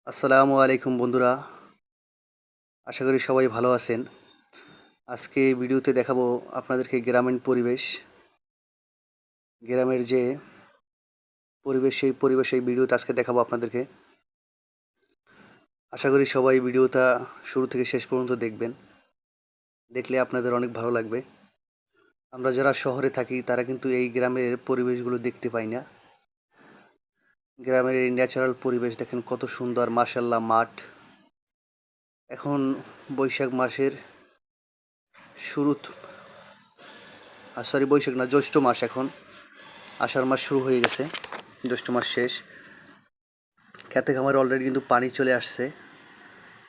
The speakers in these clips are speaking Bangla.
আসসালামু আলাইকুম বন্ধুরা, আশা করি সবাই ভালো আছেন। আজকে ভিডিওতে দেখাবো আপনাদেরকে গ্রামীণ পরিবেশ, গ্রামের যে পরিবেশ সেই পরিবেশ এই ভিডিওতে আজকে দেখাবো আপনাদেরকে। আশা করি সবাই ভিডিওটা শুরু থেকে শেষ পর্যন্ত দেখবেন, দেখলে আপনাদের অনেক ভালো লাগবে। আমরা যারা শহরে থাকি তারা কিন্তু এই গ্রামের পরিবেশগুলো দেখতে পাই না। গ্রামের এই ন্যাচারাল পরিবেশ দেখেন কত সুন্দর, মাশাআল্লাহ। মাঠ এখন বৈশাখ মাসের শুরু, বৈশাখ না, জ্যৈষ্ঠ মাস। এখন আষাঢ় মাস শুরু হয়ে গেছে, জ্যৈষ্ঠ মাস শেষ। খেতে খামারে অলরেডি কিন্তু পানি চলে আসছে,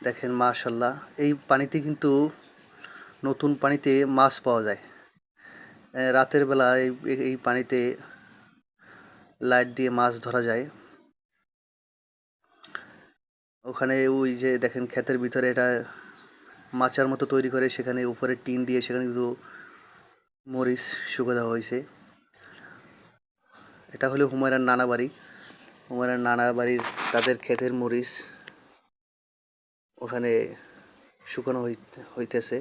দেখেন মাশাআল্লাহ। এই পানিতে কিন্তু নতুন পানিতে মাছ পাওয়া যায়। রাতের বেলা এই পানিতে লাইট দিয়ে মাছ ধরা যায়। ওখানে ওই যে দেখেন ক্ষেতের ভিতরে এটা মাচার মতো তৈরি করে, সেখানে উপরে টিন দিয়ে সেখানে কিন্তু মরিচ শুকো দেওয়া হয়েছে। এটা হলো হুমায়রার নানা বাড়ি। হুমায়রার নানা বাড়ির তাদের ক্ষেতের মরিচ ওখানে শুকানো হইতেছে।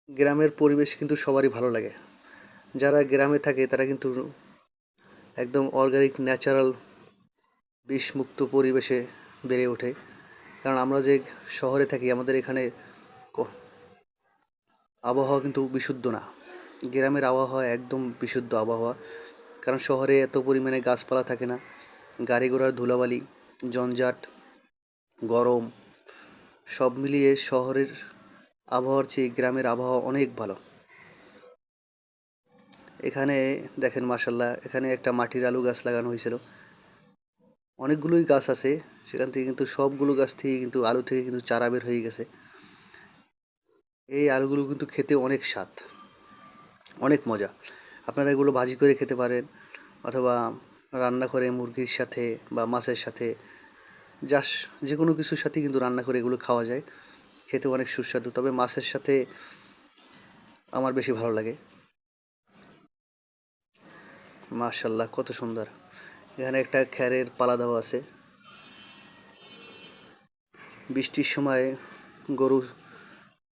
গ্রামের পরিবেশ কিন্তু সবারই ভালো লাগে। যারা গ্রামে থাকে তারা কিন্তু একদম অর্গানিক, ন্যাচারাল, বিষমুক্ত পরিবেশে বেড়ে ওঠে। কারণ আমরা যে শহরে থাকি, আমাদের এখানে আবহাওয়া কিন্তু বিশুদ্ধ না। গ্রামের আবহাওয়া একদম বিশুদ্ধ আবহাওয়া। কারণ শহরে এত পরিমাণে গাছপালা থাকে না, গাড়ি ঘোড়ার ধুলাবালি, জঞ্জাট, গরম, সব মিলিয়ে শহরের আবহাওয়ার চেয়ে গ্রামের আবহাওয়া অনেক ভালো। এখানে দেখেন মাশাআল্লাহ, এখানে একটা মাটির আলু গাছ লাগানো হয়েছিল। অনেকগুলোই গাছ আছে সেখান থেকে, কিন্তু সবগুলো গাছ থেকে কিন্তু আলু থেকে কিন্তু চারা বের হয়ে গেছে। এই আলুগুলো কিন্তু খেতে অনেক স্বাদ, অনেক মজা। আপনারা এগুলো ভাজি করে খেতে পারেন, অথবা রান্না করে মুরগির সাথে বা মাছের সাথে, যাস যে কোনো কিছুর সাথে কিন্তু রান্না করে এগুলো খাওয়া যায়। খেতে অনেক সুস্বাদু, তবে মাছের সাথে আমার বেশি ভালো লাগে। মাশাআল্লাহ, কত সুন্দর। এখানে একটা খ্যারের পালা দেওয়া আছে। বৃষ্টির সময় গরু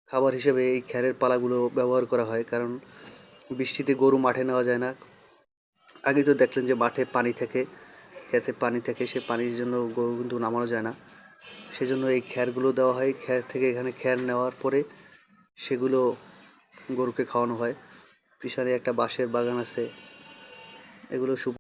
খাবার হিসেবে এই খ্যারের পালাগুলো ব্যবহার করা হয়, কারণ বৃষ্টিতে গরু মাঠে নেওয়া যায় না। আগে তো দেখলেন যে মাঠে পানি থেকে, খেতে পানি থেকে, সে পানির জন্য গরু কিন্তু নামানো যায় না। সেজন্য এই খ্যারগুলো দেওয়া হয়। খ্যার থেকে এখানে খ্যার নেওয়ার পরে সেগুলো গরুকে খাওয়ানো হয়। পিছনে একটা বাঁশের বাগান আছে, এগুলো